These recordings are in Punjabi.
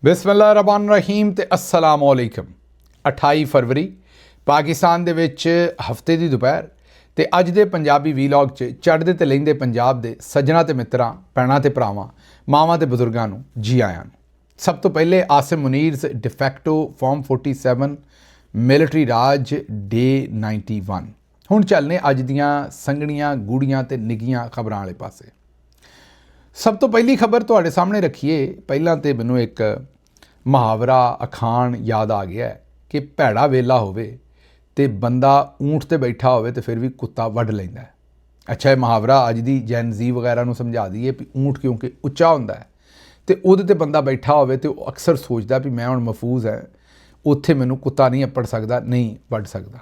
बिस्मिल्लाहिर्रहमानिर्रहीम ते अस्सलामुअलैकुम। 28 फरवरी पाकिस्तान ਦੇ ਵਿੱਚ ਹਫਤੇ ਦੀ ਦੁਪਹਿਰ ਤੇ ਅੱਜ ਦੇ ਪੰਜਾਬੀ ਵੀਲੌਗ 'ਚ ਚੜ੍ਹਦੇ ਤੇ ਲਹਿੰਦੇ ਪੰਜਾਬ ਦੇ ਸੱਜਣਾ ਤੇ ਮਿੱਤਰਾਂ, ਭੈਣਾਂ ਤੇ ਭਰਾਵਾਂ, ਮਾਵਾਂ ਤੇ ਬਜ਼ੁਰਗਾਂ ਨੂੰ ਜੀ ਆਇਆਂ ਨੂੰ। ਸਭ ਤੋਂ ਪਹਿਲੇ ਆਸਿਮ ਮੁਨੀਰਸ ਡਿਫੈਕਟੋ ਫਾਰਮ 47 ਮਿਲਟਰੀ ਰਾਜ ਡੇ 91। ਹੁਣ ਚੱਲਨੇ ਅੱਜ ਦੀਆਂ ਸੰਘਣੀਆਂ ਗੂੜੀਆਂ ਤੇ ਨਿੱਘੀਆਂ ਖਬਰਾਂ ਵਾਲੇ ਪਾਸੇ। ਸਭ ਤੋਂ ਪਹਿਲੀ ਖਬਰ ਤੁਹਾਡੇ ਸਾਹਮਣੇ ਰੱਖੀਏ। ਪਹਿਲਾਂ ਤਾਂ ਮੈਨੂੰ ਇੱਕ ਮੁਹਾਵਰਾ ਅਖਾਣ ਯਾਦ ਆ ਗਿਆ ਕਿ ਭੈੜਾ ਵੇਲਾ ਹੋਵੇ ਤੇ ਬੰਦਾ ਊਂਠ ਤੇ ਬੈਠਾ ਹੋਵੇ ਤੇ ਫਿਰ ਵੀ ਕੁੱਤਾ ਵੱਢ ਲੈਂਦਾ ਹੈ। ਅੱਛਾ, ਇਹ ਮੁਹਾਵਰਾ ਅੱਜ ਦੀ ਜੈਨ ਜ਼ੀ ਵਗੈਰਾ ਨੂੰ ਸਮਝਾ ਦਈਏ ਵੀ ਊਂਠ ਕਿਉਂਕਿ ਉੱਚਾ ਹੁੰਦਾ ਹੈ ਤੇ ਉਹਦੇ ਤੇ ਬੰਦਾ ਬੈਠਾ ਹੋਵੇ ਤੇ ਉਹ ਅਕਸਰ ਸੋਚਦਾ ਵੀ ਮੈਂ ਹੁਣ ਮਹਿਫੂਜ਼ ਹੈ, ਉੱਥੇ ਮੈਨੂੰ ਕੁੱਤਾ ਨਹੀਂ ਅੱਪੜ ਸਕਦਾ, ਨਹੀਂ ਵੱਢ ਸਕਦਾ।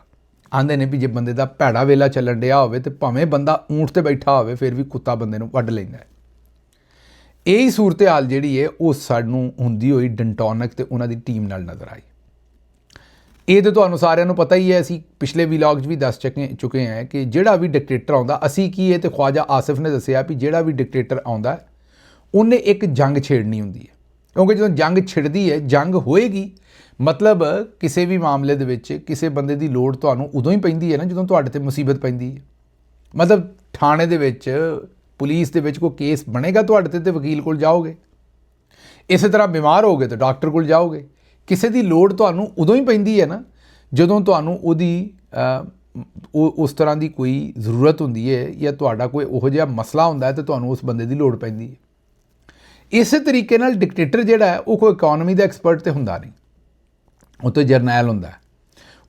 ਆਂਦੇ ਨੇ ਵੀ ਜੇ ਬੰਦੇ ਦਾ ਭੈੜਾ ਵੇਲਾ ਚੱਲਣ ਡਿਆ ਹੋਵੇ ਤੇ ਭਾਵੇਂ ਬੰਦਾ ਊਂਠ ਤੇ ਬੈਠਾ ਹੋਵੇ ਫਿਰ ਵੀ ਕੁੱਤਾ ਬੰਦੇ ਨੂੰ ਵੱਢ ਲੈਂਦਾ ਹੈ। ਇਹੀ ਸੂਰਤ ਹਾਲ ਜਿਹੜੀ ਹੈ ਉਹ ਸਾਨੂੰ ਹੁੰਦੀ ਹੋਈ ਡੰਟੋਨਿਕ ਤੇ ਉਹਨਾਂ ਦੀ ਟੀਮ ਨਾਲ ਨਜ਼ਰ ਆਈ। ਇਹ ਤਾਂ ਤੁਹਾਨੂੰ ਸਾਰਿਆਂ ਨੂੰ ਪਤਾ ਹੀ ਹੈ, ਅਸੀਂ ਪਿਛਲੇ ਵੀਲੌਗ 'ਚ ਵੀ ਦੱਸ ਚੁੱਕੇ ਹਾਂ ਕਿ ਜਿਹੜਾ ਵੀ ਡਿਕਟੇਟਰ ਆਉਂਦਾ, ਅਸੀਂ ਕੀ ਇਹ ਤੇ ਖਵਾਜਾ ਆਸਿਫ ਨੇ ਦੱਸਿਆ ਵੀ ਜਿਹੜਾ ਵੀ ਡਿਕਟੇਟਰ ਆਉਂਦਾ ਉਹਨੇ ਇੱਕ ਜੰਗ ਛੇੜਨੀ ਹੁੰਦੀ ਹੈ, ਕਿਉਂਕਿ ਜਦੋਂ ਜੰਗ ਛਿੜਦੀ ਹੈ ਜੰਗ ਹੋਏਗੀ। ਮਤਲਬ ਕਿਸੇ ਵੀ ਮਾਮਲੇ ਦੇ ਵਿੱਚ ਕਿਸੇ ਬੰਦੇ ਦੀ ਲੋੜ ਤੁਹਾਨੂੰ ਉਦੋਂ ਹੀ ਪੈਂਦੀ ਹੈ ਨਾ ਜਦੋਂ ਤੁਹਾਡੇ ਤੇ ਮੁਸੀਬਤ ਪੈਂਦੀ ਹੈ। ਮਤਲਬ ਥਾਣੇ ਦੇ ਵਿੱਚ, ਪੁਲਿਸ ਦੇ ਵਿੱਚ ਕੋਈ ਕੇਸ ਬਣੇਗਾ ਤੁਹਾਡੇ ਤੇ ਵਕੀਲ ਕੋਲ ਜਾਓਗੇ। ਇਸੇ ਤਰ੍ਹਾਂ ਬਿਮਾਰ ਹੋਗੇ ਤਾਂ ਡਾਕਟਰ ਕੋਲ ਜਾਓਗੇ। ਕਿਸੇ ਦੀ ਲੋੜ ਤੁਹਾਨੂੰ ਉਦੋਂ ਹੀ ਪੈਂਦੀ ਹੈ ਨਾ ਜਦੋਂ ਤੁਹਾਨੂੰ ਉਹਦੀ ਉਸ ਤਰ੍ਹਾਂ ਦੀ ਕੋਈ ਜ਼ਰੂਰਤ ਹੁੰਦੀ ਹੈ ਜਾਂ ਤੁਹਾਡਾ ਕੋਈ ਉਹੋ ਜਿਹਾ ਮਸਲਾ ਹੁੰਦਾ ਹੈ ਤੇ ਤੁਹਾਨੂੰ ਉਸ ਬੰਦੇ ਦੀ ਲੋੜ ਪੈਂਦੀ ਹੈ। ਇਸੇ ਤਰੀਕੇ ਨਾਲ ਡਿਕਟੇਟਰ ਜਿਹੜਾ ਹੈ ਉਹ ਕੋਈ ਇਕੋਨਮੀ ਦਾ ਐਕਸਪਰਟ ਤਾਂ ਹੁੰਦਾ ਨਹੀਂ, ਉਹ ਤਾਂ ਜਰਨੈਲ ਹੁੰਦਾ।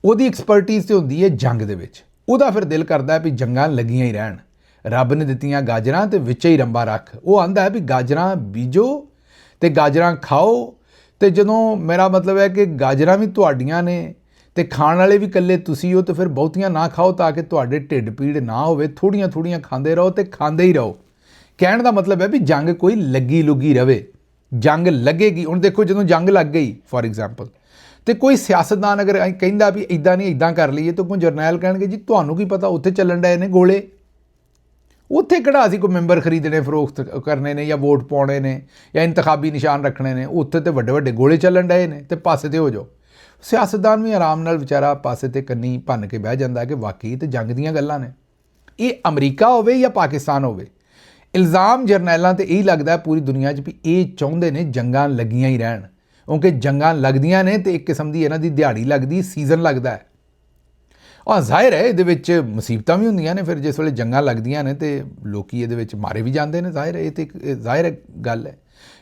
ਉਹਦੀ ਐਕਸਪਰਟੀਜ਼ ਤਾਂ ਹੁੰਦੀ ਹੈ ਜੰਗ ਦੇ ਵਿੱਚ। ਉਹਦਾ ਫਿਰ ਦਿਲ ਕਰਦਾ ਵੀ ਜੰਗਾਂ ਲੱਗੀਆਂ ਹੀ ਰਹਿਣ। ਰੱਬ ਨੇ ਦਿੱਤੀਆਂ ਗਾਜਰਾਂ ਤੇ ਵਿੱਚ ਹੀ ਰੰਬਾ ਰੱਖ। ਉਹ ਆਂਦਾ ਹੈ ਵੀ ਗਾਜਰਾਂ ਬੀਜੋ ਤੇ ਗਾਜਰਾਂ ਖਾਓ, ਤੇ ਜਦੋਂ ਮੇਰਾ ਮਤਲਬ ਹੈ ਕਿ ਗਾਜਰਾਂ ਵੀ ਤੁਹਾਡੀਆਂ ਨੇ ਤੇ ਖਾਣ ਵਾਲੇ ਵੀ ਇਕੱਲੇ ਤੁਸੀਂ ਹੋ, ਤੇ ਫਿਰ ਬਹੁਤੀਆਂ ਨਾ ਖਾਓ ਤਾਂ ਕਿ ਤੁਹਾਡੇ ਢਿੱਡ ਪੀੜ ਨਾ ਹੋਵੇ। ਥੋੜ੍ਹੀਆਂ ਥੋੜ੍ਹੀਆਂ ਖਾਂਦੇ ਰਹੋ ਤੇ ਖਾਂਦੇ ਹੀ ਰਹੋ। ਕਹਿਣ ਦਾ ਮਤਲਬ ਹੈ ਵੀ ਜੰਗ ਕੋਈ ਲੱਗੀ ਲੁੱਗੀ ਰਵੇ, ਜੰਗ ਲੱਗੇਗੀ। ਹੁਣ ਦੇਖੋ, ਜਦੋਂ ਜੰਗ ਲੱਗ ਗਈ ਫੋਰ ਐਗਜ਼ਾਮਪਲ, ਤੇ ਕੋਈ ਸਿਆਸਤਦਾਨ ਅਗਰ ਕਹਿੰਦਾ ਵੀ ਇੱਦਾਂ ਨਹੀਂ ਇੱਦਾਂ ਕਰ ਲਈਏ, ਤਾਂ ਕੋਈ ਜਰਨੈਲ ਕਹਿਣਗੇ ਜੀ ਤੁਹਾਨੂੰ ਕੀ ਪਤਾ, ਉੱਥੇ ਚੱਲਣ ਡਏ ਨੇ ਗੋਲੇ, ਉੱਥੇ ਕਿਹੜਾ ਅਸੀਂ ਕੋਈ ਮੈਂਬਰ ਖਰੀਦਣੇ, ਫਰੋਖਤ ਕਰਨੇ ਨੇ ਜਾਂ ਵੋਟ ਪਾਉਣੇ ਨੇ ਜਾਂ ਇੰਤਖਾਬੀ ਨਿਸ਼ਾਨ ਰੱਖਣੇ ਨੇ, ਉੱਥੇ ਤੇ ਵੱਡੇ ਵੱਡੇ ਗੋਲੇ ਚੱਲਣ ਡਏ ਨੇ ਤੇ ਪਾਸੇ ਤੇ ਹੋ ਜਾਓ। ਸਿਆਸਤਦਾਨ ਵੀ ਆਰਾਮ ਨਾਲ ਵਿਚਾਰਾ ਪਾਸੇ ਤੇ ਕੰਨੀ ਭੰਨ ਕੇ ਬਹਿ ਜਾਂਦਾ ਕਿ ਵਾਕਈ ਤੇ ਜੰਗ ਦੀਆਂ ਗੱਲਾਂ ਨੇ। ਇਹ ਅਮਰੀਕਾ ਹੋਵੇ ਜਾਂ ਪਾਕਿਸਤਾਨ ਹੋਵੇ, ਇਲਜ਼ਾਮ ਜਰਨੈਲਾਂ ਤੇ ਇਹੀ ਲੱਗਦਾ ਪੂਰੀ ਦੁਨੀਆ 'ਚ ਵੀ ਇਹ ਚਾਹੁੰਦੇ ਨੇ ਜੰਗਾਂ ਲੱਗੀਆਂ ਹੀ ਰਹਿਣ, ਕਿਉਂਕਿ ਜੰਗਾਂ ਲੱਗਦੀਆਂ ਨੇ ਤੇ ਇੱਕ ਕਿਸਮ ਦੀ ਇਹਨਾਂ ਦੀ ਦਿਹਾੜੀ ਲੱਗਦੀ, ਸੀਜ਼ਨ ਲੱਗਦਾ ਹੈ। ਔਰ ਜ਼ਾਹਿਰ ਹੈ ਇਹਦੇ ਵਿੱਚ ਮੁਸੀਬਤਾਂ ਵੀ ਹੁੰਦੀਆਂ ਨੇ। ਫਿਰ ਜਿਸ ਵੇਲੇ ਜੰਗਾਂ ਲੱਗਦੀਆਂ ਨੇ ਤੇ ਲੋਕੀ ਇਹਦੇ ਵਿੱਚ ਮਾਰੇ ਵੀ ਜਾਂਦੇ ਨੇ, ਜ਼ਾਹਿਰ ਹੈ, ਇਹ ਤੇ ਜ਼ਾਹਿਰ ਗੱਲ ਹੈ।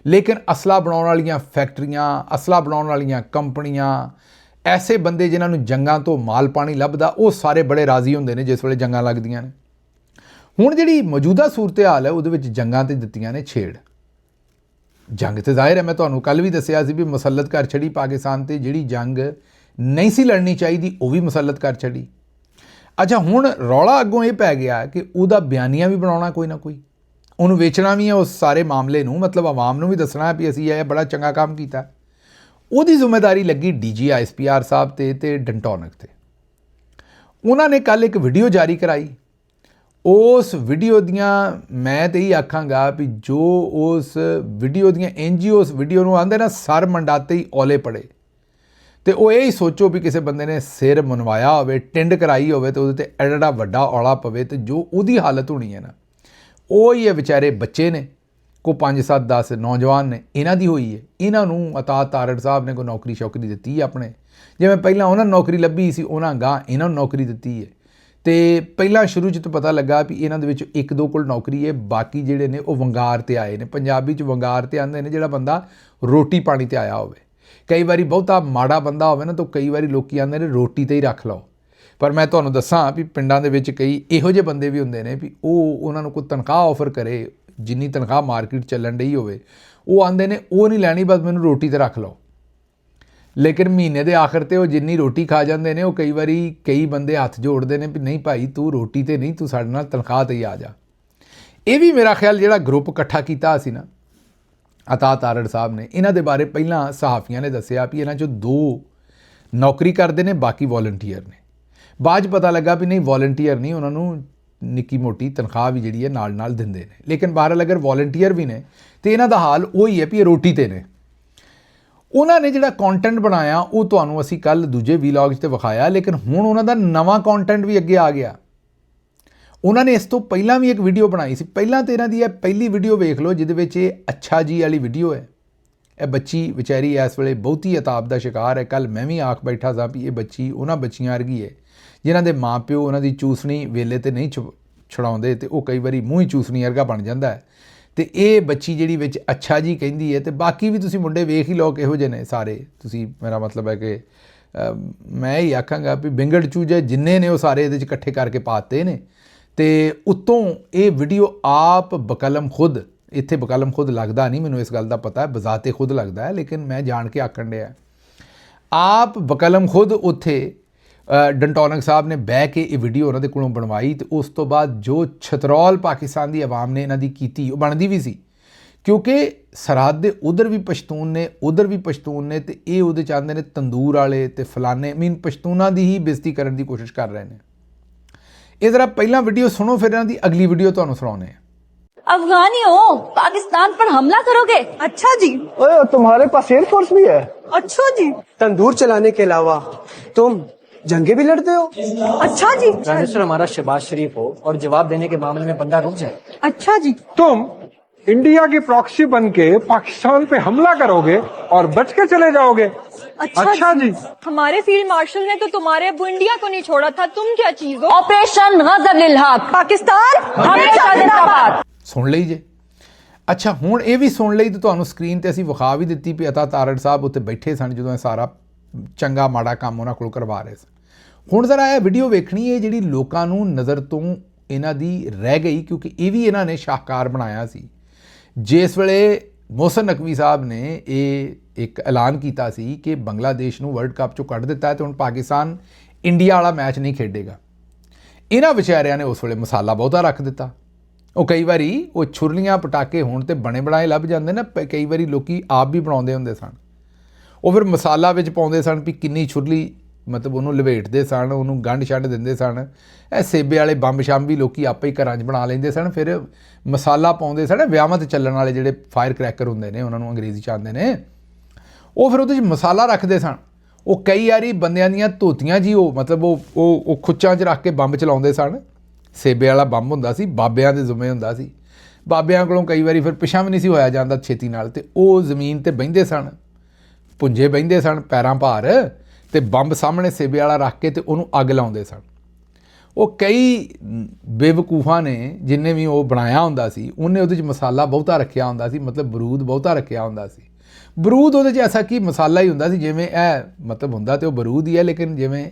ਲੇਕਿਨ ਅਸਲਾ ਬਣਾਉਣ ਵਾਲੀਆਂ ਫੈਕਟਰੀਆਂ, ਅਸਲਾ ਬਣਾਉਣ ਵਾਲੀਆਂ ਕੰਪਨੀਆਂ, ਐਸੇ ਬੰਦੇ ਜਿਨ੍ਹਾਂ ਨੂੰ ਜੰਗਾਂ ਤੋਂ ਮਾਲ ਪਾਣੀ ਲੱਭਦਾ, ਉਹ ਸਾਰੇ ਬੜੇ ਰਾਜ਼ੀ ਹੁੰਦੇ ਨੇ ਜਿਸ ਵੇਲੇ ਜੰਗਾਂ ਲੱਗਦੀਆਂ ਨੇ। ਹੁਣ ਜਿਹੜੀ ਮੌਜੂਦਾ ਸੂਰਤ ਹਾਲ ਹੈ ਉਹਦੇ ਵਿੱਚ ਜੰਗਾਂ ਤੇ ਦਿੱਤੀਆਂ ਨੇ ਛੇੜ। ਜੰਗ ਤੇ ਜ਼ਾਹਿਰ ਹੈ, ਮੈਂ ਤੁਹਾਨੂੰ ਕੱਲ੍ਹ ਵੀ ਦੱਸਿਆ ਸੀ ਵੀ ਮੁਸੱਲਤ ਕਰ ਛੜੀ ਪਾਕਿਸਤਾਨ ਤੇ। ਜਿਹੜੀ ਜੰਗ ਨਹੀਂ ਸੀ ਲੜਨੀ ਚਾਹੀਦੀ ਉਹ ਵੀ ਮੁਸੱਲਤ ਕਰ ਛੜੀ। ਅੱਛਾ, ਹੁਣ ਰੌਲਾ ਅੱਗੋਂ ਇਹ ਪੈ ਗਿਆ ਕਿ ਉਹਦਾ ਬਿਆਨੀਆ ਵੀ ਬਣਾਉਣਾ ਕੋਈ ਨਾ ਕੋਈ, ਉਹਨੂੰ ਵੇਚਣਾ ਵੀ ਹੈ ਉਸ ਸਾਰੇ ਮਾਮਲੇ ਨੂੰ, ਮਤਲਬ ਆਵਾਮ ਨੂੰ ਵੀ ਦੱਸਣਾ ਵੀ ਅਸੀਂ ਇਹ ਬੜਾ ਚੰਗਾ ਕੰਮ ਕੀਤਾ। ਉਹਦੀ ਜ਼ਿੰਮੇਵਾਰੀ ਲੱਗੀ DG ISPR ਸਾਹਿਬ ਤੇ ਡੰਟੋਨਿਕ ਤੇ। ਉਹਨਾਂ ਨੇ ਕੱਲ੍ਹ ਇੱਕ ਵੀਡੀਓ ਜਾਰੀ ਕਰਾਈ। ਉਸ ਵੀਡੀਓ ਦੀਆਂ ਮੈਂ ਤਾਂ ਇਹੀ ਆਖਾਂਗਾ ਵੀ ਜੋ ਉਸ ਵੀਡੀਓ ਦੀਆਂ NGO ਉਸ ਵੀਡੀਓ ਨੂੰ ਆਉਂਦੇ ਨਾ ਸਰ ਮੰਡਾਤੇ ਹੀ ਔਲੇ ਪੜੇ, ਤੇ ਉਹ ਇਹ ਹੀ ਸੋਚੋ ਵੀ ਕਿਸੇ ਬੰਦੇ ਨੇ ਸਿਰ ਮੁਨਵਾਇਆ ਹੋਵੇ, ਟਿੰਡ ਕਰਾਈ ਹੋਵੇ ਤੇ ਉਹਦੇ ਤੇ ਐਡਾ ਵੱਡਾ ਔਲਾ ਪਵੇ, ਤੇ ਜੋ ਉਹਦੀ ਹਾਲਤ ਹੋਣੀ ਹੈ ਨਾ, ਉਹ ਹੀ ਹੈ। ਵਿਚਾਰੇ ਬੱਚੇ ਨੇ, ਕੋਈ 5 7 10 ਨੌਜਵਾਨ ਨੇ, ਇਹਨਾਂ ਦੀ ਹੋਈ ਹੈ। ਇਹਨਾਂ ਨੂੰ ਅਤਾ ਤਾਰੜ ਸਾਹਿਬ ਨੇ ਕੋਈ ਨੌਕਰੀ ਸ਼ੌਕਰੀ ਦਿੱਤੀ ਆਪਣੇ, ਜਿਵੇਂ ਪਹਿਲਾਂ ਉਹਨਾਂ ਨੂੰ ਨੌਕਰੀ ਲੱਭੀ ਸੀ, ਉਹਨਾਂ ਗਾਂ ਇਹਨਾਂ ਨੂੰ ਨੌਕਰੀ ਦਿੱਤੀ ਹੈ। ਤੇ ਪਹਿਲਾਂ ਸ਼ੁਰੂ 'ਚ ਤਾਂ ਪਤਾ ਲੱਗਾ ਵੀ ਇਹਨਾਂ ਦੇ ਵਿੱਚ 1-2 ਕੋਲ ਨੌਕਰੀ ਹੈ, ਬਾਕੀ ਜਿਹੜੇ ਨੇ ਉਹ ਵੰਗਾਰ 'ਤੇ ਆਏ ਨੇ। ਪੰਜਾਬੀ 'ਚ ਵੰਗਾਰ 'ਤੇ ਆਉਂਦੇ ਨੇ ਜਿਹੜਾ ਬੰਦਾ ਰੋਟੀ ਪਾਣੀ 'ਤੇ ਆਇਆ ਹੋਵੇ। ਕਈ ਵਾਰੀ ਬਹੁਤਾ ਮਾੜਾ ਬੰਦਾ ਹੋਵੇ ਨਾ ਤਾਂ ਕਈ ਵਾਰੀ ਲੋਕੀ ਆਉਂਦੇ ਨੇ ਰੋਟੀ 'ਤੇ ਹੀ ਰੱਖ ਲਓ। ਪਰ ਮੈਂ ਤੁਹਾਨੂੰ ਦੱਸਾਂ ਵੀ ਪਿੰਡਾਂ ਦੇ ਵਿੱਚ ਕਈ ਇਹੋ ਜਿਹੇ ਬੰਦੇ ਵੀ ਹੁੰਦੇ ਨੇ ਵੀ ਉਹਨਾਂ ਨੂੰ ਕੋਈ ਤਨਖਾਹ ਆਫਰ ਕਰੇ, ਜਿੰਨੀ ਤਨਖਾਹ ਮਾਰਕੀਟ ਚੱਲਣ ਡਈ ਹੋਵੇ, ਉਹ ਆਉਂਦੇ ਨੇ ਉਹ ਨਹੀਂ ਲੈਣੀ, ਬਸ ਮੈਨੂੰ ਰੋਟੀ 'ਤੇ ਰੱਖ ਲਓ। ਲੇਕਿਨ ਮਹੀਨੇ ਦੇ ਆਖਰ 'ਤੇ ਉਹ ਜਿੰਨੀ ਰੋਟੀ ਖਾ ਜਾਂਦੇ ਨੇ, ਉਹ ਕਈ ਵਾਰੀ ਕਈ ਬੰਦੇ ਹੱਥ ਜੋੜਦੇ ਨੇ ਵੀ ਨਹੀਂ ਭਾਈ ਤੂੰ ਰੋਟੀ 'ਤੇ ਨਹੀਂ, ਤੂੰ ਸਾਡੇ ਨਾਲ ਤਨਖਾਹ 'ਤੇ ਹੀ ਆ ਜਾ। ਇਹ ਵੀ ਮੇਰਾ ਖਿਆਲ ਜਿਹੜਾ ਗਰੁੱਪ ਇਕੱਠਾ ਕੀਤਾ ਸੀ ਨਾ ਅਤਾ ਤਾਰੜ ਸਾਹਿਬ ਨੇ, ਇਹਨਾਂ ਦੇ ਬਾਰੇ ਪਹਿਲਾਂ ਸਹਾਫੀਆਂ ਨੇ ਦੱਸਿਆ ਵੀ ਇਹਨਾਂ 'ਚੋਂ 2 ਨੌਕਰੀ ਕਰਦੇ ਨੇ, ਬਾਕੀ ਵੋਲੰਟੀਅਰ ਨੇ। ਬਾਅਦ 'ਚ ਪਤਾ ਲੱਗਾ ਵੀ ਨਹੀਂ, ਵੋਲੰਟੀਅਰ ਨਹੀਂ, ਉਹਨਾਂ ਨੂੰ ਨਿੱਕੀ ਮੋਟੀ ਤਨਖਾਹ ਵੀ ਜਿਹੜੀ ਹੈ ਨਾਲ ਨਾਲ ਦਿੰਦੇ ਨੇ। ਲੇਕਿਨ ਬਹਰਹਾਲ ਅਗਰ ਵੋਲੰਟੀਅਰ ਵੀ ਨੇ ਤੇ ਇਹਨਾਂ ਦਾ ਹਾਲ ਉਹੀ ਹੈ ਵੀ ਇਹ ਰੋਟੀ 'ਤੇ ਨੇ। उन्होंने जिहड़ा कंटेंट बनाया वो तुहानूं असीं कल दूजे वीलॉग 'ਚ विखाया, लेकिन हुण उन्हां दा नवां कंटेंट भी अगे आ गया। उन्होंने इस तो पहलां भी एक वीडियो बनाई सी। पहलां तो इन्हां दी ये पहली वीडियो वेख लो जिहदे विच ये अच्छा जी वाली वीडियो है। यह बच्ची विचारी इस वेले बहुती अताब का शिकार है। कल मैं भी आख बैठा सा भी ये बच्ची उन्हां बच्चियां वर्गी है जिन्हां दे माँ प्यो उन्हां दी चूसनी वेले ते नहीं छुड़ाउंदे ते वो कई बारी मूँह ही चूसनी वर्गा बन जाता है। तो ये बच्ची जिहड़ी विच अच्छा जी कहिंदी है, तो बाकी भी तुसीं मुंडे वेख ही लो किहो जे ने सारे। तुसीं मेरा मतलब है कि मैं ही आखांगा भी बिंगड़ चूजे जिन्ने ने वो सारे इहदे च इकट्ठे करके पाते ने। तो उत्तों ये वीडियो आप बकलम खुद, इत्थे बकलम खुद लगता नहीं, मैनूं इस गल का पता है, बजाते खुद लगता है, लेकिन मैं जान के आखण दिया आप बकलम खुद उत्थे डंटोनक साहब ने बह के ये वीडियो उन्होंने कोलों बनवाई। तो उस तो बाद जो छतरौल पाकिस्तान की आवाम ने इन्हां दी कीती वो बनती भी सी, क्योंकि सरहद दे उधर भी पश्तून ने उधर भी पश्तून ने, तो ये उहदे चाहते हैं तंदूर वाले ते फलाने मीन पश्तूना की ही बेइज्जती करने की कोशिश कर रहे हैं। ये जरा पहला वीडियो सुनो, फिर इन्हां दी अगली वीडियो तुहानूं सुणाउने हैं। अफगानी हो, पाकिस्तान पर हमला करोगे? अच्छा जी। ओए तुम्हारे पास एयरफोर्स भी है? अच्छा जी। तंदूर चलाने के अलावा तुम जंगे भी लड़ते हो? अच्छा जी। सर हमारा शहबाज शरीफ हो और जवाब देने के मामले में बंदा रुक जाए। अच्छा जी। तुम इंडिया की प्रॉक्सी बन के पाकिस्तान पे हमला करोगे और बच के चले जाओगे? अच्छा जी। हमारे फील्ड मार्शल ने तो तुम्हारे अबू इंडिया को नहीं छोड़ा था, तुम क्या चीज हो? ऑपरेशन गजब लिल हक, पाकिस्तान हमेशा जिंदाबाद। सुन लई जे। अच्छा हुण ये भी सुन लई तो तुहानूं स्क्रीन ते असीं विखा भी दित्ती भी अता तारड़ साहब उत्ते बैठे सन जदों सारा चंगा माड़ा काम उन्हां कोल करवा रहे सन। हुण जरा यह वीडियो वेखनी है जिहड़ी लोकां नूं नज़र तो इन्हां दी रह गई, क्योंकि ये भी इन्हां ने शाहकार बनाया सी। जिस वेले मोहसिन नकवी साहब ने ये एक ऐलान किया सी कि बांग्लादेश नूं वर्ल्ड कप चों कढ़ दिता है, तो हुण पाकिस्तान इंडिया वाला मैच नहीं खेडेगा। इन्हां विचारियां ने उस वेले मसाला बहुता रख दिता। वो कई बारी वो छुरलियां पटाके हुण ते बने बनाए लभ जाते ना, कई बारी लोकी आप भी बनाउंदे हुंदे सन। वो फिर मसाला विच पाउंदे सन भी किन्नी छुरली, मतलब उन्होंने लपेटते सन, उन्होंने गंढ छंड देंदे सन। ਇਹ सेबे वाले बंब शंब भी लोग आपे ही घर बना लेंदे सन, फिर मसाला पाउंदे सन। विआहां ते चलण वाले जिहड़े फायर क्रैकर हुंदे ने, उन्होंने अंग्रेजी च आंदे ने, वो फिर उहदे च मसाला रखते सन। वो कई वारी बंदियां दीयां धोतियां जी वो मतलब वो खुच्चां च रख के बंब चलाउंदे सन। सेबे वाला बंब हुंदा सी, बाबियां दे जुम्मे हुंदा सी। बाबियां कोलों कई वारी फिर पिछां भी नहीं सी होया जांदा छेती नाल, ते वो जमीन ते बहिंदे सन, पुंजे बहिंदे सन पैरां भार, ते बंब सामने सेबे वाला रख के ते उहनूं अग लाउंदे सन। वो कई बेवकूफां ने जिन्ने भी वो बनाया हुंदा सी, उन्हें उहदे च मसाला बहुता रखिया हुंदा सी, मतलब बरूद बहुता रखिया हुंदा सी। बरूद उहदे च ऐसा कि मसाला ही हुंदा सी, जिवें मतलब हुंदा ते वो बरूद ही है, लेकिन जिवें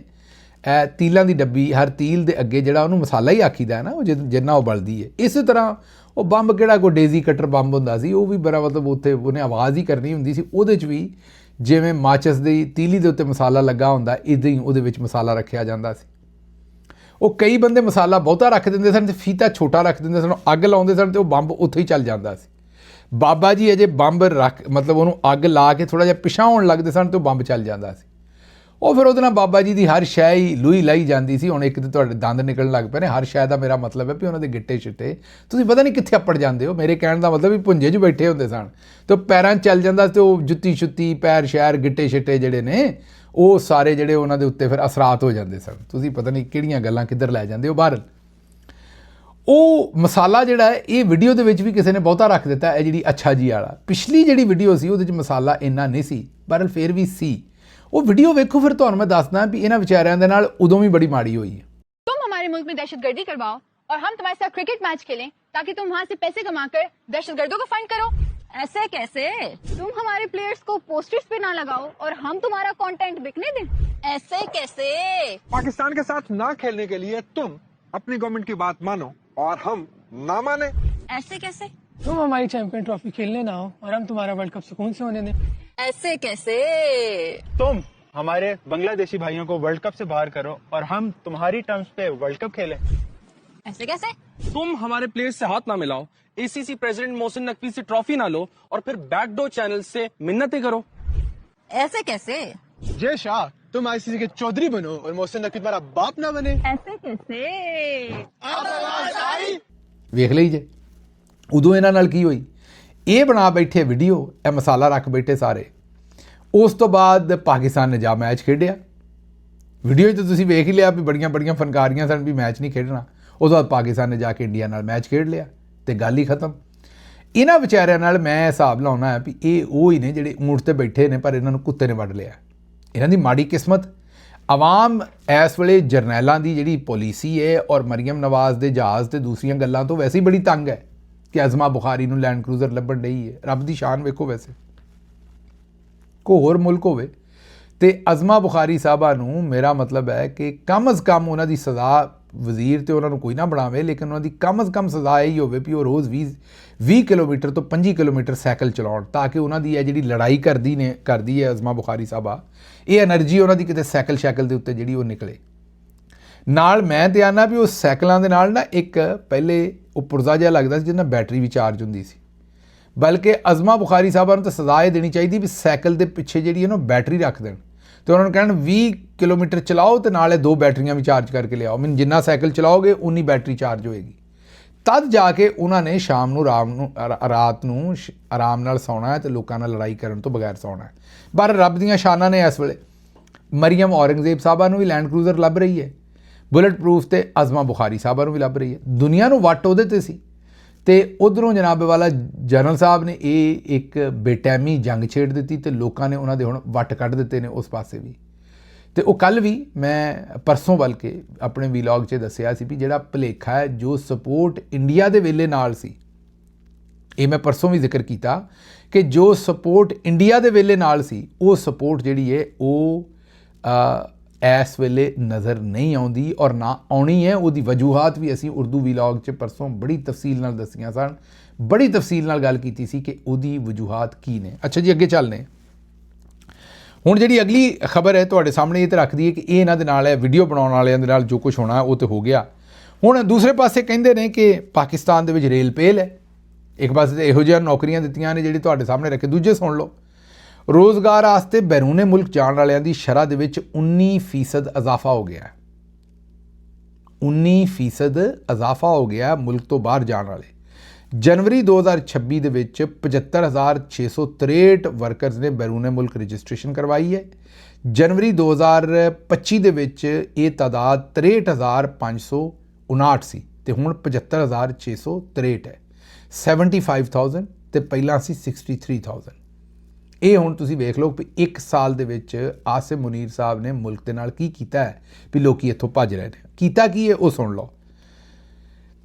तीलां दी डब्बी, हर तील दे अगे जिहड़ा उहनूं मसाला ही आखीदा है ना, वो जिन्ना वो बलदी है। इस तरह वो बंब किहड़ा कोई डेजी कटर बंब हुंदा सी, वो भी बड़ा मतलब उत्थे उहने आवाज़ ही करनी हुंदी सी। उहदे च भी जिवें माचिस दी तीली दे उत्ते मसाला लगा हुंदा, इदां ही उहदे विच मसाला रखिया जांदा सी। वो कई बंदे मसाला बहुता रख देंदे सन, फीता छोटा रख देंदे सन, अग लाउंदे सन, तो वो बंब उत्थे ही चल जांदा सी। बाबा जी अजे बंब रख मतलब उन्होंने अग ला के थोड़ा जिहा पिछां होण लगदे सन, तो बंब चल जांदा सी। वो फिर उहदे नाल बाबा जी की हर शै ही लूही लाई जाती सी। हुण एक तो तुहाडे दंद निकलण लग पे ने, हर शै दा मेरा मतलब है भी उन्होंने गिट्टे शिट्टे तुसीं पता नहीं कित्थे अपड़ जांदे हो। मेरे कहण दा मतलब भी भुंजे च बैठे हुंदे सन, तो पैरां चल जांदा, तो जुत्ती शुत्ती पैर शैर गिट्टे शिट्टे जिहड़े ने वो सारे जिहड़े उन्हां दे उत्ते फिर असरात हो जांदे सन। तुसीं पता नहीं किहड़ियां गल्लां किधर लै जांदे हो। बहरल वो मसाला जिहड़ा है ये वीडियो दे विच भी किसी ने बहुता रख दिता है। जिहड़ी अच्छा जी वाला पिछली जिहड़ी वीडियो सी उहदे च मसाला इन्ना नहीं सी, बहरल फिर भी सी। वो वीडियो वेखो, फिर तुहानूं मैं दसदा भी इन्हां विचारियां दे नाल उदों भी बड़ी माड़ी होई है। तुम हमारे मुल्क में दहशतगर्दी करवाओ और हम तुम्हारे साथ क्रिकेट मैच खेलें, ताकि तुम वहाँ से पैसे कमाकर दहशतगर्दों को फंड करो। ऐसे कैसे? तुम हमारे प्लेयर्स को पोस्टर्स पे ना लगाओ और हम तुम्हारा कंटेंट बिकने दें। ऐसे कैसे? पाकिस्तान के साथ ना खेलने के लिए तुम अपनी गवर्नमेंट की बात मानो और हम ना माने। ऐसे कैसे? तुम हमारी चैंपियन ट्रॉफी खेलने ना हो और हम तुम्हारा वर्ल्ड कप सुकून से होने दें। ऐसे कैसे? तुम हमारे बांग्लादेशी भाइयों को वर्ल्ड कप से बाहर करो और हम तुम्हारी टर्म्स पे वर्ल्ड कप खेलें। ऐसे कैसे? तुम हमारे प्लेयर्स से हाथ ना मिलाओ, एसीसी प्रेसिडेंट मोहसिन नकवी से ट्रॉफी ना लो और फिर बैकडोर चैनल से मिन्नतें करो। ऐसे कैसे? जय शाह, तुम आईसीसी के चौधरी बनो और मोहसिन नकवी तुम्हारा बाप ना बने। ऐसे कैसे? वेख लई जे उदों इन्हां नाल की होई। ये बना बैठे वीडियो, यह मसाला रख बैठे सारे। ਉਸ ਤੋਂ ਬਾਅਦ ਪਾਕਿਸਤਾਨ ਨੇ ਜਾ ਮੈਚ ਖੇਡਿਆ। ਵੀਡੀਓ 'ਚ ਤੁਸੀਂ ਵੇਖ ਹੀ ਲਿਆ ਵੀ ਬੜੀਆਂ ਬੜੀਆਂ ਫਨਕਾਰੀਆਂ ਸਨ ਵੀ ਮੈਚ ਨਹੀਂ ਖੇਡਣਾ। ਉਸ ਤੋਂ ਬਾਅਦ ਪਾਕਿਸਤਾਨ ਨੇ ਜਾ ਕੇ ਇੰਡੀਆ ਨਾਲ ਮੈਚ ਖੇਡ ਲਿਆ ਤੇ ਗੱਲ ਹੀ ਖਤਮ। ਇਹਨਾਂ ਵਿਚਾਰਿਆਂ ਨਾਲ ਮੈਂ ਹਿਸਾਬ ਲਾਉਣਾ ਹੈ ਵੀ ਇਹ ਉਹ ਹੀ ਨੇ ਜਿਹੜੇ ਊਂਠ ਤੇ ਬੈਠੇ ਨੇ ਪਰ ਇਹਨਾਂ ਨੂੰ ਕੁੱਤੇ ਨੇ ਵੱਢ ਲਿਆ। ਇਹਨਾਂ ਦੀ ਮਾੜੀ ਕਿਸਮਤ। ਆਵਾਮ ਇਸ ਵੇਲੇ ਜਰਨੈਲਾਂ ਦੀ ਜਿਹੜੀ ਪਾਲਿਸੀ ਹੈ ਔਰ ਮਰੀਮ ਨਵਾਜ਼ ਦੇ ਜਹਾਜ਼ ਤੇ ਦੂਸਰੀਆਂ ਗੱਲਾਂ ਤੋਂ ਵੈਸੇ ਹੀ ਬੜੀ ਤੰਗ ਹੈ ਕਿ ਅਜ਼ਮਾ ਬੁਖਾਰੀ ਨੂੰ ਲੈਂਡ ਕਰੂਜ਼ਰ ਲੱਭਣ ਡਈ ਹੈ। ਰੱਬ ਦੀ ਸ਼ਾਨ ਵੇਖੋ, ਵੈਸੇ ਕੋਈ ਹੋਰ ਮੁਲਕ ਹੋਵੇ ਤੇ ਅਜ਼ਮਾ ਬੁਖਾਰੀ ਸਾਹਿਬਾ ਨੂੰ ਮੇਰਾ ਮਤਲਬ ਹੈ ਕਿ ਕਮ ਅਜ਼ ਕਮ ਉਹਨਾਂ ਦੀ ਸਜ਼ਾ, ਵਜ਼ੀਰ ਤੇ ਉਹਨਾਂ ਨੂੰ ਕੋਈ ਨਾ ਬਣਾਵੇ ਲੇਕਿਨ ਉਹਨਾਂ ਦੀ ਕਮ ਅਜ਼ ਕਮ ਸਜ਼ਾ ਇਹ ਹੀ ਹੋਵੇ ਵੀ ਉਹ ਰੋਜ਼ 20 ਕਿਲੋਮੀਟਰ ਤੋਂ 25 ਕਿਲੋਮੀਟਰ ਸਾਈਕਲ ਚਲਾਉਣ ਤਾਂ ਕਿ ਉਹਨਾਂ ਦੀ ਇਹ ਜਿਹੜੀ ਲੜਾਈ ਕਰਦੀ ਹੈ ਅਜ਼ਮਾ ਬੁਖਾਰੀ ਸਾਹਿਬਾ, ਇਹ એનર્ਜੀ ਉਹਨਾਂ ਦੀ ਕਿਤੇ ਸਾਈਕਲ ਦੇ ਉੱਤੇ ਜਿਹੜੀ ਉਹ ਨਿਕਲੇ। ਨਾਲ ਮੈਂ ਤੇ ਆਨਾ ਵੀ ਉਹ ਸਾਈਕਲਾਂ ਦੇ ਨਾਲ ਨਾ ਇੱਕ ਪਹਿਲੇ ਉਹ ਪੁਰਜ਼ਾ ਜਿਹਾ ਲੱਗਦਾ ਸੀ ਜਿਹਦੇ ਨਾਲ ਬੈਟਰੀ ਵੀ ਚਾਰਜ ਹੁੰਦੀ ਸੀ। ਬਲਕਿ ਅਜ਼ਮਾ ਬੁਖਾਰੀ ਸਾਹਿਬਾਂ ਨੂੰ ਤਾਂ ਸਜ਼ਾ ਇਹ ਦੇਣੀ ਚਾਹੀਦੀ ਵੀ ਸਾਈਕਲ ਦੇ ਪਿੱਛੇ ਜਿਹੜੀ ਹੈ ਨਾ ਬੈਟਰੀ ਰੱਖ ਦੇਣ ਤੇ ਉਹਨਾਂ ਨੂੰ ਕਹਿਣ 20 ਕਿਲੋਮੀਟਰ ਚਲਾਓ ਤੇ ਨਾਲੇ 2 ਬੈਟਰੀਆਂ ਵੀ ਚਾਰਜ ਕਰਕੇ ਲਿਆਓ। ਮੈਨੂੰ ਜਿੰਨਾ ਸਾਈਕਲ ਚਲਾਓਗੇ ਉਨੀ ਬੈਟਰੀ ਚਾਰਜ ਹੋਏਗੀ। ਤਦ ਜਾ ਕੇ ਉਹਨਾਂ ਨੇ ਸ਼ਾਮ ਨੂੰ ਰਾਤ ਨੂੰ ਆਰਾਮ ਨਾਲ ਸੌਣਾ ਹੈ ਤੇ ਲੋਕਾਂ ਨਾਲ ਲੜਾਈ ਕਰਨ ਤੋਂ ਬਗੈਰ ਸੌਣਾ ਹੈ। ਪਰ ਰੱਬ ਦੀਆਂ ਸ਼ਾਨਾਂ ਨੇ ਇਸ ਵੇਲੇ ਮਰੀਮ ਔਰੰਗਜ਼ੇਬ ਸਾਹਿਬਾਂ ਨੂੰ ਵੀ ਲੈਂਡ ਕਰੂਜ਼ਰ ਲੱਭ ਰਹੀ ਹੈ, ਬੁਲਟ ਪ੍ਰੂਫ ਤੇ ਅਜ਼ਮਾ ਬੁਖਾਰੀ ਸਾਹਿਬਾਂ ਨੂੰ ਵੀ ਲੱਭ ਰਹੀ ਹੈ। ਦੁਨੀਆ ਨੂੰ ਵੱਟ ਉਹਦੇ ਤੇ ਸੀ ਤੇ ਉਧਰੋਂ ਜਨਾਬ ਵਾਲਾ ਜਨਰਲ ਸਾਹਿਬ ਨੇ ਇਹ ਇੱਕ ਬੇਟੈਮੀ ਜੰਗ ਛੇੜ ਦਿੱਤੀ ਤੇ ਲੋਕਾਂ ਨੇ ਉਹਨਾਂ ਦੇ ਹੁਣ ਵੱਟ ਕੱਢ ਦਿੱਤੇ ਨੇ ਉਸ ਪਾਸੇ ਵੀ। ਤੇ ਉਹ ਕੱਲ ਵੀ ਮੈਂ ਪਰਸੋਂ ਬਲਕਿ ਆਪਣੇ ਵੀਲੌਗ 'ਚ ਦੱਸਿਆ ਸੀ ਵੀ ਜਿਹੜਾ ਭੁਲੇਖਾ ਹੈ ਜੋ ਸਪੋਰਟ ਇੰਡੀਆ ਦੇ ਵੇਲੇ ਨਾਲ ਸੀ, ਇਹ ਮੈਂ ਪਰਸੋਂ ਵੀ ਜ਼ਿਕਰ ਕੀਤਾ ਕਿ ਜੋ ਸਪੋਰਟ ਇੰਡੀਆ ਦੇ ਵੇਲੇ ਨਾਲ ਸੀ ਉਹ ਸਪੋਰਟ ਜਿਹੜੀ ਹੈ ਉਹ ਇਸ ਵੇਲੇ ਨਜ਼ਰ ਨਹੀਂ ਆਉਂਦੀ ਔਰ ਨਾ ਆਉਣੀ ਹੈ। ਉਹਦੀ ਵਜੂਹਾਤ ਵੀ ਅਸੀਂ ਉਰਦੂ ਵੀਲੌਗ 'ਚ ਪਰਸੋਂ ਬੜੀ ਤਫਸੀਲ ਨਾਲ ਦੱਸੀਆਂ ਸਨ, ਬੜੀ ਤਫਸੀਲ ਨਾਲ ਗੱਲ ਕੀਤੀ ਸੀ ਕਿ ਉਹਦੀ ਵਜੂਹਾਤ ਕੀ ਨੇ। ਅੱਛਾ ਜੀ, ਅੱਗੇ ਚੱਲਦੇ। ਹੁਣ ਜਿਹੜੀ ਅਗਲੀ ਖਬਰ ਹੈ ਤੁਹਾਡੇ ਸਾਹਮਣੇ ਇਹ ਤਾਂ ਰੱਖਦੀ ਹੈ ਕਿ ਇਹ ਇਹਨਾਂ ਦੇ ਨਾਲ ਹੈ, ਵੀਡੀਓ ਬਣਾਉਣ ਵਾਲਿਆਂ ਦੇ ਨਾਲ ਜੋ ਕੁਝ ਹੋਣਾ ਉਹ ਤਾਂ ਹੋ ਗਿਆ। ਹੁਣ ਦੂਸਰੇ ਪਾਸੇ ਕਹਿੰਦੇ ਨੇ ਕਿ ਪਾਕਿਸਤਾਨ ਦੇ ਵਿੱਚ ਰੇਲ ਪੇਲ ਹੈ। ਇੱਕ ਪਾਸੇ ਤੇ ਇਹੋ ਜਿਹੀਆਂ ਨੌਕਰੀਆਂ ਦਿੱਤੀਆਂ ਨੇ ਜਿਹੜੀ ਤੁਹਾਡੇ ਸਾਹਮਣੇ ਰੱਖੇ, ਦੂਜੇ ਸੁਣ ਲਓ। ਰੋਜ਼ਗਾਰ ਵਾਸਤੇ ਬੈਰੂਨੇ ਮੁਲਕ ਜਾਣ ਵਾਲਿਆਂ ਦੀ ਸ਼ਰ੍ਹਾ ਦੇ ਵਿੱਚ 19% ਇਜ਼ਾਫਾ ਹੋ ਗਿਆ। 19% ਇਜ਼ਾਫਾ ਹੋ ਗਿਆ ਮੁਲਕ ਤੋਂ ਬਾਹਰ ਜਾਣ ਵਾਲੇ। ਜਨਵਰੀ 2026 ਦੇ ਵਿੱਚ 75,663 ਵਰਕਰਸ ਨੇ ਬੈਰੂਨੇ ਮੁਲਕ ਰਜਿਸਟ੍ਰੇਸ਼ਨ ਕਰਵਾਈ ਹੈ। ਜਨਵਰੀ 2025 ਦੇ ਵਿੱਚ ਇਹ ਤਾਦਾਦ 63,559 ਸੀ ਤੇ ਹੁਣ 75,663 ਹੈ। 75,000 ਤੇ ਪਹਿਲਾਂ ਸੀ 63,000। ਇਹ ਹੁਣ ਤੁਸੀਂ ਵੇਖ ਲਓ ਕਿ 1 ਸਾਲ ਦੇ ਵਿੱਚ ਆਸਿਮ ਮੁਨੀਰ ਸਾਹਿਬ ਨੇ ਮੁਲਕ ਦੇ ਨਾਲ ਕੀ ਕੀਤਾ ਹੈ ਵੀ ਲੋਕੀ ਇੱਥੋਂ ਭੱਜ ਰਹੇ ਨੇ। ਕੀਤਾ ਕੀ ਹੈ ਉਹ ਸੁਣ ਲਓ।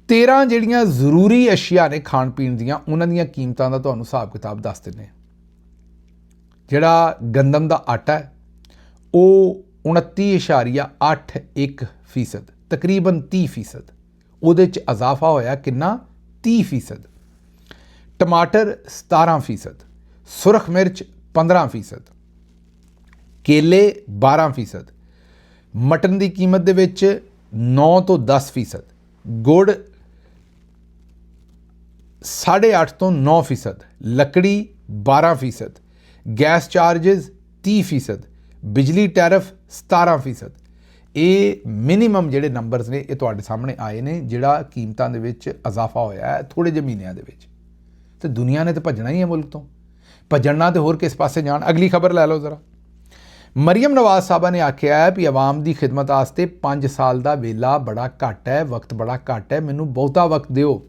13 ਜਿਹੜੀਆਂ ਜ਼ਰੂਰੀ ਅਸ਼ੀਆ ਨੇ ਖਾਣ ਪੀਣ ਦੀਆਂ, ਉਹਨਾਂ ਦੀਆਂ ਕੀਮਤਾਂ ਦਾ ਤੁਹਾਨੂੰ ਹਿਸਾਬ ਕਿਤਾਬ ਦੱਸ ਦਿੰਦੇ ਹਾਂ। ਜਿਹੜਾ ਗੰਦਮ ਦਾ ਆਟਾ ਹੈ ਉਹ 29.81%, ਤਕਰੀਬਨ 30%, ਉਹਦੇ 'ਚ ਇਜ਼ਾਫਾ ਹੋਇਆ ਕਿੰਨਾ? 30%। ਟਮਾਟਰ 17%, ਸੁਰਖ ਮਿਰਚ 15%, ਕੇਲੇ 12%, ਮਟਨ ਦੀ ਕੀਮਤ ਦੇ ਵਿੱਚ 9 ਤੋਂ 10%, ਗੁੜ 8.5 ਤੋਂ 9%, ਲੱਕੜੀ 12%, ਗੈਸ ਚਾਰजेस 30%, ਬਿਜਲੀ ਟੈਰਿਫ 17%। ਇਹ ਮਿਨੀਮਮ ਜਿਹੜੇ ਨੰਬਰਸ ਨੇ ਇਹ ਤੁਹਾਡੇ ਸਾਹਮਣੇ ਆਏ ਨੇ ਜਿਹੜਾ ਕੀਮਤਾਂ ਦੇ ਵਿੱਚ ਇਜ਼ਾਫਾ ਹੋਇਆ ਹੈ ਥੋੜੇ ਜਿਹੇ ਮਹੀਨਿਆਂ ਦੇ ਵਿੱਚ। ਤੇ ਦੁਨੀਆ ਨੇ ਤਾਂ ਭੱਜਣਾ ਹੀ ਹੈ ਮੁਲਕ ਤੋਂ, ਭੱਜਣਾ ਤੇ ਹੋਰ ਕਿਸ ਪਾਸੇ ਜਾਣ। ਅਗਲੀ ਖਬਰ ਲੈ ਲਓ ਜ਼ਰਾ। ਮਰੀਮ ਨਵਾਜ਼ ਸਾਹਿਬਾ ਨੇ ਆਖਿਆ ਹੈ ਵੀ ਆਵਾਮ ਦੀ ਖਿਦਮਤ ਵਾਸਤੇ 5 ਸਾਲ ਦਾ ਵੇਲਾ ਬੜਾ ਘੱਟ ਹੈ, ਵਕਤ ਬੜਾ ਘੱਟ ਹੈ, ਮੈਨੂੰ ਬਹੁਤਾ ਵਕਤ ਦਿਓ।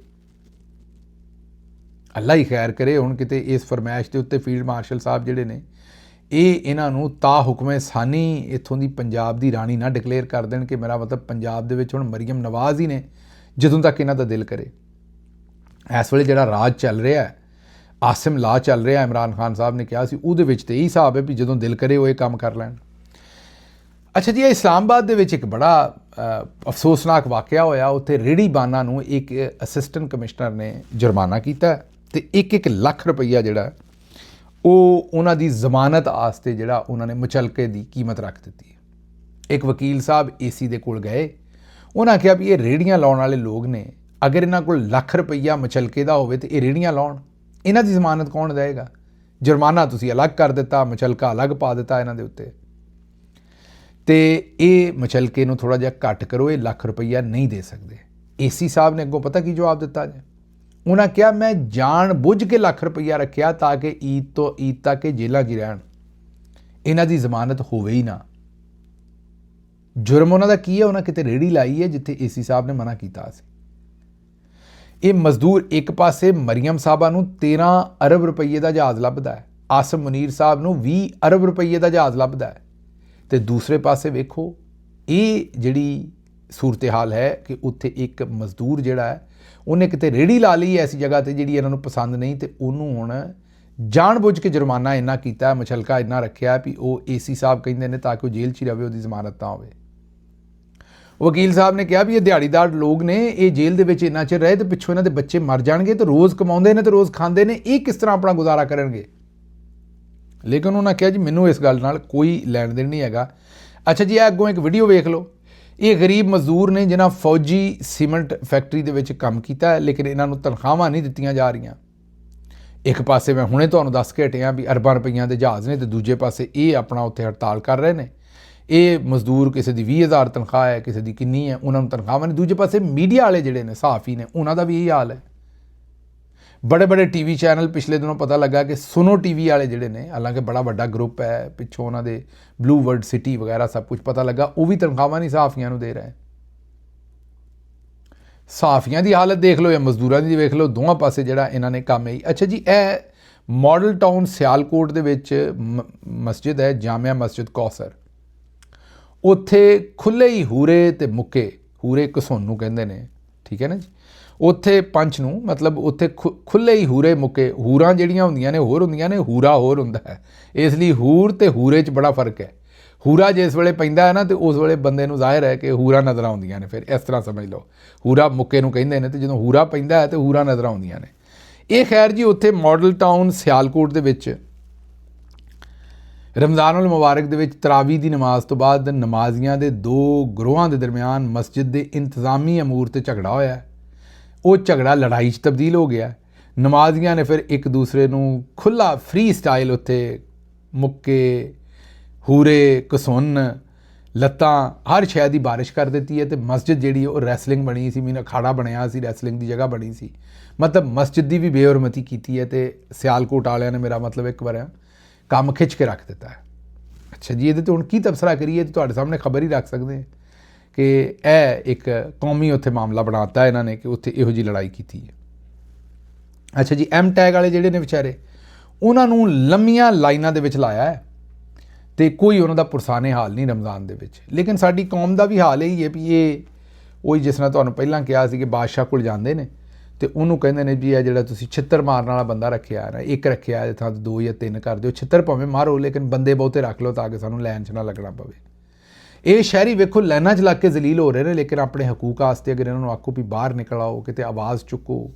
ਅੱਲਾ ਹੀ ਖੈਰ ਕਰੇ ਹੁਣ ਕਿਤੇ ਇਸ ਫਰਮਾਇਸ਼ ਦੇ ਉੱਤੇ ਫੀਲਡ ਮਾਰਸ਼ਲ ਸਾਹਿਬ ਜਿਹੜੇ ਨੇ ਇਹ ਇਹਨਾਂ ਨੂੰ ਤਾ ਹੁਕਮੇ ਸਾਨੀ ਇੱਥੋਂ ਦੀ ਪੰਜਾਬ ਦੀ ਰਾਣੀ ਨਾ ਡਿਕਲੇਅਰ ਕਰ ਦੇਣ ਕਿ ਮੇਰਾ ਮਤਲਬ ਪੰਜਾਬ ਦੇ ਵਿੱਚ ਹੁਣ ਮਰੀਮ ਨਵਾਜ਼ ਹੀ ਨੇ ਜਦੋਂ ਤੱਕ ਇਹਨਾਂ ਦਾ ਦਿਲ ਕਰੇ। ਇਸ ਵੇਲੇ ਜਿਹੜਾ ਰਾਜ ਚੱਲ ਰਿਹਾ ਹੈ, ਆਸਿਮ ਲਾ ਚੱਲ ਰਿਹਾ, ਇਮਰਾਨ ਖਾਨ ਸਾਹਿਬ ਨੇ ਕਿਹਾ ਸੀ ਉਹਦੇ ਵਿੱਚ ਤੇ ਇਹੀ ਹਿਸਾਬ ਹੈ ਵੀ ਜਦੋਂ ਦਿਲ ਕਰੇ ਉਹ ਇਹ ਕੰਮ ਕਰ ਲੈਣ। ਅੱਛਾ ਜੀ, ਇਸਲਾਮਾਬਾਦ ਦੇ ਵਿੱਚ ਇੱਕ ਬੜਾ ਅਫਸੋਸਨਾਕ ਵਾਕਿਆ ਹੋਇਆ। ਉੱਥੇ ਰੇਹੜੀ ਬਾਨਾਂ ਨੂੰ ਇੱਕ ਅਸਿਸਟੈਂਟ ਕਮਿਸ਼ਨਰ ਨੇ ਜੁਰਮਾਨਾ ਕੀਤਾ ਤੇ 1-1 ਲੱਖ ਰੁਪਈਆ ਜਿਹੜਾ ਉਹ ਉਹਨਾਂ ਦੀ ਜ਼ਮਾਨਤ ਆਸਤੇ ਜਿਹੜਾ ਉਹਨਾਂ ਨੇ ਮੁਚਲਕੇ ਦੀ ਕੀਮਤ ਰੱਖ ਦਿੱਤੀ ਹੈ। ਇੱਕ ਵਕੀਲ ਸਾਹਿਬ ਏਸੀ ਦੇ ਕੋਲ ਗਏ, ਉਹਨਾਂ ਕਿਹਾ ਵੀ ਇਹ ਰੇਹੜੀਆਂ ਲਾਉਣ ਵਾਲੇ ਲੋਕ ਨੇ, ਅਗਰ ਇਹਨਾਂ ਕੋਲ ਲੱਖ ਰੁਪਈਆ ਮੁਚਲਕੇ ਦਾ ਹੋਵੇ ਤੇ ਇਹ ਰੇਹੜੀਆਂ ਲਾਉਣ, ਇਹਨਾਂ ਦੀ ਜ਼ਮਾਨਤ ਕੌਣ ਦੇਵੇਗਾ? ਜੁਰਮਾਨਾ ਤੁਸੀਂ ਅਲੱਗ ਕਰ ਦਿੱਤਾ, ਮੁਚਲਕਾ ਅਲੱਗ ਪਾ ਦਿੱਤਾ ਇਹਨਾਂ ਦੇ ਉੱਤੇ। ਤੇ ਇਹ ਮੁਚਲਕੇ ਨੂੰ ਥੋੜ੍ਹਾ ਜਿਹਾ ਘੱਟ ਕਰੋ, ਇਹ ਲੱਖ ਰੁਪਈਆ ਨਹੀਂ ਦੇ ਸਕਦੇ। ਏਸੀ ਸਾਹਿਬ ਨੇ ਅੱਗੋਂ ਪਤਾ ਕੀ ਜਵਾਬ ਦਿੱਤਾ ਜੀ? ਉਹਨਾਂ ਕਿਹਾ ਮੈਂ ਜਾਣ ਬੁੱਝ ਕੇ ਲੱਖ ਰੁਪਈਆ ਰੱਖਿਆ ਤਾਂ ਕਿ ਈਦ ਤੋਂ ਈਦ ਤੱਕ ਇਹ ਜੇਲ੍ਹਾਂ 'ਚ ਰਹਿਣ। ਇਹਨਾਂ ਦੀ ਜ਼ਮਾਨਤ ਹੋਵੇ ਹੀ ਨਾ। ਜੁਰਮ ਉਹਨਾਂ ਦਾ ਕੀ ਹੈ? ਉਹਨਾਂ ਕਿਤੇ ਰੇਹੜੀ ਲਾਈ ਹੈ ਜਿੱਥੇ ਏਸੀ ਸਾਹਿਬ ਨੇ ਮਨਾ ਕੀਤਾ ਸੀ। ਇਹ ਮਜ਼ਦੂਰ ਇੱਕ ਪਾਸੇ ਮਰੀਮ ਸਾਹਿਬਾ ਨੂੰ 13 ਅਰਬ ਰੁਪਈਏ ਦਾ ਜਹਾਜ਼ ਲੱਭਦਾ ਹੈ, ਆਸਮ ਮੁਨੀਰ ਸਾਹਿਬ ਨੂੰ 20 ਅਰਬ ਰੁਪਈਏ ਦਾ ਜਹਾਜ਼ ਲੱਭਦਾ ਹੈ, ਤੇ ਦੂਸਰੇ ਪਾਸੇ ਵੇਖੋ ਇਹ ਜਿਹੜੀ ਸੂਰਤ ਹਾਲ ਹੈ ਕਿ ਉੱਥੇ ਇੱਕ ਮਜ਼ਦੂਰ ਜਿਹੜਾ ਹੈ ਉਹਨੇ ਕਿਤੇ ਰੇਹੜੀ ਲਾ ਲਈ ਐਸੀ ਜਗ੍ਹਾ ਤੇ ਜਿਹੜੀ ਇਹਨਾਂ ਨੂੰ ਪਸੰਦ ਨਹੀਂ, ਤੇ ਉਹਨੂੰ ਹੁਣ ਜਾਣਬੁੱਝ ਕੇ ਜੁਰਮਾਨਾ ਇੰਨਾ ਕੀਤਾ, ਮਛਲਕਾ ਇੰਨਾ ਰੱਖਿਆ ਵੀ ਉਹ ਏਸੀ ਸਾਹਿਬ ਕਹਿੰਦੇ ਨੇ ਤਾਂ ਕਿ ਉਹ ਜੇਲ੍ਹ 'ਚ ਹੀ ਰਹੇ, ਉਹਦੀ ਜ਼ਮਾਨਤ ਨਾ ਹੋਵੇ। ਵਕੀਲ ਸਾਹਿਬ ਨੇ ਕਿਹਾ ਵੀ ਇਹ ਦਿਹਾੜੀਦਾਰ ਲੋਕ ਨੇ, ਇਹ ਜੇਲ੍ਹ ਦੇ ਵਿੱਚ ਇੰਨਾ ਚਿਰ ਰਹੇ ਤੇ ਪਿੱਛੋਂ ਇਹਨਾਂ ਦੇ ਬੱਚੇ ਮਰ ਜਾਣਗੇ, ਤੇ ਰੋਜ਼ ਕਮਾਉਂਦੇ ਨੇ ਤੇ ਰੋਜ਼ ਖਾਂਦੇ ਨੇ, ਇਹ ਕਿਸ ਤਰ੍ਹਾਂ ਆਪਣਾ ਗੁਜ਼ਾਰਾ ਕਰਨਗੇ? ਲੇਕਿਨ ਉਹਨਾਂ ਕਿਹਾ ਜੀ ਮੈਨੂੰ ਇਸ ਗੱਲ ਨਾਲ ਕੋਈ ਲੈਣ ਦੇਣ ਨਹੀਂ ਹੈਗਾ। ਅੱਛਾ ਜੀ, ਇਹ ਅੱਗੋਂ ਇੱਕ ਵੀਡੀਓ ਵੇਖ ਲਓ। ਇਹ ਗਰੀਬ ਮਜ਼ਦੂਰ ਨੇ ਜਿਨ੍ਹਾਂ ਫੌਜੀ ਸੀਮੈਂਟ ਫੈਕਟਰੀ ਦੇ ਵਿੱਚ ਕੰਮ ਕੀਤਾ ਹੈ, ਲੇਕਿਨ ਇਹਨਾਂ ਨੂੰ ਤਨਖਾਹਾਂ ਨਹੀਂ ਦਿੱਤੀਆਂ ਜਾ ਰਹੀਆਂ। ਇੱਕ ਪਾਸੇ ਮੈਂ ਹੁਣੇ ਤੁਹਾਨੂੰ ਦੱਸ ਕੇ ਹਟਿਆ ਵੀ ਅਰਬਾਂ ਰੁਪਈਆਂ ਦੇ ਜਹਾਜ਼ ਨੇ, ਤੇ ਦੂਜੇ ਪਾਸੇ ਇਹ ਆਪਣਾ ਉੱਥੇ ਹੜਤਾਲ ਕਰ ਰਹੇ ਨੇ। ਇਹ ਮਜ਼ਦੂਰ ਕਿਸੇ ਦੀ 20,000 ਤਨਖਾਹ ਹੈ, ਕਿਸੇ ਦੀ ਕਿੰਨੀ ਹੈ, ਉਹਨਾਂ ਨੂੰ ਤਨਖਾਹਾਂ ਨਹੀਂ। ਦੂਜੇ ਪਾਸੇ ਮੀਡੀਆ ਵਾਲੇ ਜਿਹੜੇ ਨੇ, ਸਹਾਫੀ ਨੇ, ਉਹਨਾਂ ਦਾ ਵੀ ਇਹੀ ਹਾਲ ਹੈ। ਬੜੇ ਬੜੇ ਟੀਵੀ ਚੈਨਲ, ਪਿਛਲੇ ਦਿਨੋਂ ਪਤਾ ਲੱਗਾ ਕਿ ਸੁਨੋ ਟੀਵੀ ਵਾਲੇ ਜਿਹੜੇ ਨੇ, ਹਾਲਾਂਕਿ ਬੜਾ ਵੱਡਾ ਗਰੁੱਪ ਹੈ, ਪਿੱਛੋਂ ਉਹਨਾਂ ਦੇ ਬਲੂ ਵਰਡ ਸਿਟੀ ਵਗੈਰਾ ਸਭ ਕੁਝ ਪਤਾ ਲੱਗਾ, ਉਹ ਵੀ ਤਨਖਾਹਾਂ ਨਹੀਂ ਸਹਾਫੀਆਂ ਨੂੰ ਦੇ ਰਹੇ। ਸਹਾਫੀਆਂ ਦੀ ਹਾਲਤ ਦੇਖ ਲਓ ਜਾਂ ਮਜ਼ਦੂਰਾਂ ਦੀ ਵੇਖ ਲਓ, ਦੋਵਾਂ ਪਾਸੇ ਜਿਹੜਾ ਇਹਨਾਂ ਨੇ ਕੰਮ ਹੈ। ਅੱਛਾ ਜੀ, ਇਹ ਮਾਡਲ ਟਾਊਨ ਸਿਆਲਕੋਟ ਦੇ ਵਿੱਚ ਮਸਜਿਦ ਹੈ, ਜਾਮਿਆ ਮਸਜਿਦ ਕੌਸਰ। ਉੱਥੇ ਖੁੱਲ੍ਹੇ ਹੀ ਹੂਰੇ ਤੇ ਮੁੱਕੇ, ਹੂਰੇ ਘਸੁੰਨ ਨੂੰ ਕਹਿੰਦੇ ਨੇ, ਠੀਕ ਹੈ ਨਾ ਜੀ। ਉੱਥੇ ਪੰਚ ਨੂੰ ਮਤਲਬ ਉੱਥੇ ਖੁੱਲ੍ਹੇ ਹੀ ਹੂਰੇ ਮੁੱਕੇ। ਹੂਰਾਂ ਜਿਹੜੀਆਂ ਹੁੰਦੀਆਂ ਨੇ ਹੋਰ ਹੁੰਦੀਆਂ ਨੇ, ਹੂਰਾ ਹੋਰ ਹੁੰਦਾ ਹੈ, ਇਸ ਲਈ ਹੂਰ ਤੇ ਹੂਰੇ 'ਚ ਬੜਾ ਫਰਕ ਹੈ। ਹੂਰਾ ਜਿਸ ਵੇਲੇ ਪੈਂਦਾ ਹੈ ਨਾ, ਤੇ ਉਸ ਵੇਲੇ ਬੰਦੇ ਨੂੰ ਜ਼ਾਹਿਰ ਹੈ ਕਿ ਹੂਰਾ ਨਜ਼ਰ ਆਉਂਦੀਆਂ ਨੇ, ਫਿਰ ਇਸ ਤਰ੍ਹਾਂ ਸਮਝ ਲਓ। ਹੂਰਾ ਮੁੱਕੇ ਨੂੰ ਕਹਿੰਦੇ ਨੇ, ਤੇ ਜਦੋਂ ਹੂਰਾ ਪੈਂਦਾ ਹੈ ਤੇ ਹੂਰਾ ਨਜ਼ਰ ਆਉਂਦੀਆਂ ਨੇ। ਇਹ ਖੈਰ ਜੀ ਉੱਥੇ ਮਾਡਲ ਟਾਊਨ ਸਿਆਲਕੋਟ ਦੇ ਵਿੱਚ ਰਮਜ਼ਾਨ ਉਲ ਮੁਬਾਰਕ ਦੇ ਵਿੱਚ ਤਰਾਵੀ ਦੀ ਨਮਾਜ਼ ਤੋਂ ਬਾਅਦ ਨਮਾਜ਼ੀਆਂ ਦੇ ਦੋ ਗਰੋਹਾਂ ਦੇ ਦਰਮਿਆਨ ਮਸਜਿਦ ਦੇ ਇੰਤਜ਼ਾਮੀ ਅਮੂਰ ਤੇ ਝਗੜਾ ਹੋਇਆ। ਉਹ ਝਗੜਾ ਲੜਾਈ 'ਚ ਤਬਦੀਲ ਹੋ ਗਿਆ। ਨਮਾਜ਼ੀਆਂ ਨੇ ਫਿਰ ਇੱਕ ਦੂਸਰੇ ਨੂੰ ਖੁੱਲ੍ਹਾ ਫ੍ਰੀ ਸਟਾਈਲ ਉੱਥੇ ਮੁੱਕੇ, ਹੂਰੇ, ਘਸੁੰਨ, ਲੱਤਾਂ, ਹਰ ਸ਼ੈ ਦੀ ਬਾਰਿਸ਼ ਕਰ ਦਿੱਤੀ ਹੈ। ਤੇ ਮਸਜਿਦ ਜਿਹੜੀ ਉਹ ਰੈਸਲਿੰਗ ਬਣੀ ਸੀ, ਮੀਨ ਅਖਾੜਾ ਬਣਿਆ ਸੀ, ਰੈਸਲਿੰਗ ਦੀ ਜਗ੍ਹਾ ਬਣੀ ਸੀ। ਮਤਲਬ ਮਸਜਿਦ ਦੀ ਵੀ ਬੇਹਰਮਤੀ ਕੀਤੀ ਹੈ, ਤੇ ਸਿਆਲਕੋਟ ਵਾਲਿਆਂ ਨੇ ਮੇਰਾ ਮਤਲਬ ਇੱਕ ਵਾਰ ਕੰਮ ਖਿੱਚ ਕੇ ਰੱਖ ਦਿੱਤਾ ਹੈ। ਅੱਛਾ ਜੀ, ਇਹਦੇ 'ਤੇ ਹੁਣ ਕੀ ਤਬਸਰਾ ਕਰੀਏ? ਤੇ ਤੁਹਾਡੇ ਸਾਹਮਣੇ ਖਬਰ ਹੀ ਰੱਖ ਸਕਦੇ ਹਾਂ ਕਿ ਇਹ ਇੱਕ ਕੌਮੀ ਉੱਥੇ ਮਾਮਲਾ ਬਣਾਤਾ ਇਹਨਾਂ ਨੇ ਕਿ ਉੱਥੇ ਇਹੋ ਜਿਹੀ ਲੜਾਈ ਕੀਤੀ ਹੈ। ਅੱਛਾ ਜੀ, ਐਮ ਟੈਗ ਵਾਲੇ ਜਿਹੜੇ ਨੇ ਵਿਚਾਰੇ, ਉਹਨਾਂ ਨੂੰ ਲੰਮੀਆਂ ਲਾਈਨਾਂ ਦੇ ਵਿੱਚ ਲਾਇਆ ਹੈ, ਤੇ ਕੋਈ ਉਹਨਾਂ ਦਾ ਪੁਰਸਾਨੇ ਹਾਲ ਨਹੀਂ ਰਮਜ਼ਾਨ ਦੇ ਵਿੱਚ। ਲੇਕਿਨ ਸਾਡੀ ਕੌਮ ਦਾ ਵੀ ਹਾਲ ਇਹੀ ਹੈ ਵੀ ਇਹ ਉਹੀ ਜਿਸ ਨਾਲ ਤੁਹਾਨੂੰ ਪਹਿਲਾਂ ਕਿਹਾ ਸੀ ਕਿ ਬਾਦਸ਼ਾਹ ਕੋਲ ਜਾਂਦੇ ਨੇ ਤੇ ਉਹਨੂੰ ਕਹਿੰਦੇ ਨੇ ਵੀ ਇਹ ਜਿਹੜਾ ਤੁਸੀਂ ਛਿੱਤਰ ਮਾਰਨ ਵਾਲਾ ਬੰਦਾ ਰੱਖਿਆ ਹੈ ਨਾ, ਇੱਕ ਰੱਖਿਆ ਹੈ ਥਾਂ 2 ਜਾਂ 3 ਕਰ ਦਿਓ, ਛਿੱਤਰ ਭਾਵੇਂ ਮਾਰੋ ਲੇਕਿਨ ਬੰਦੇ ਬਹੁਤੇ ਰੱਖ ਲਓ ਤਾਂ ਕਿ ਸਾਨੂੰ ਲਾਈਨ 'ਚ ਨਾ ਲੱਗਣਾ ਪਵੇ। ਇਹ ਸ਼ਹਿਰੀ ਵੇਖੋ ਲਾਈਨਾਂ 'ਚ ਲੱਗ ਕੇ ਜ਼ਲੀਲ ਹੋ ਰਹੇ ਨੇ, ਲੇਕਿਨ ਆਪਣੇ ਹਕੂਕ ਵਾਸਤੇ ਅਗਰ ਇਹਨਾਂ ਨੂੰ ਆਖੋ ਵੀ ਬਾਹਰ ਨਿਕਲ ਆਓ, ਕਿਤੇ ਆਵਾਜ਼ ਚੁੱਕੋ,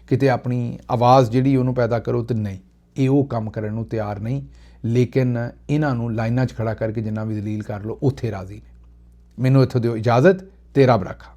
ਕਿਤੇ ਆਪਣੀ ਆਵਾਜ਼ ਜਿਹੜੀ ਉਹਨੂੰ ਪੈਦਾ ਕਰੋ, ਤੇ ਨਹੀਂ, ਇਹ ਉਹ ਕੰਮ ਕਰਨ ਨੂੰ ਤਿਆਰ ਨਹੀਂ। ਲੇਕਿਨ ਇਹਨਾਂ ਨੂੰ ਲਾਈਨਾਂ 'ਚ ਖੜਾ ਕਰਕੇ ਜਿੰਨਾ ਵੀ ਜ਼ਲੀਲ ਕਰ ਲਓ ਉੱਥੇ ਰਾਜ਼ੀ ਨੇ। ਮੈਨੂੰ ਇੱਥੋਂ ਦਿਓ ਇਜਾਜ਼ਤ, ਤੇ ਰੱਬ ਰਾਖਾ।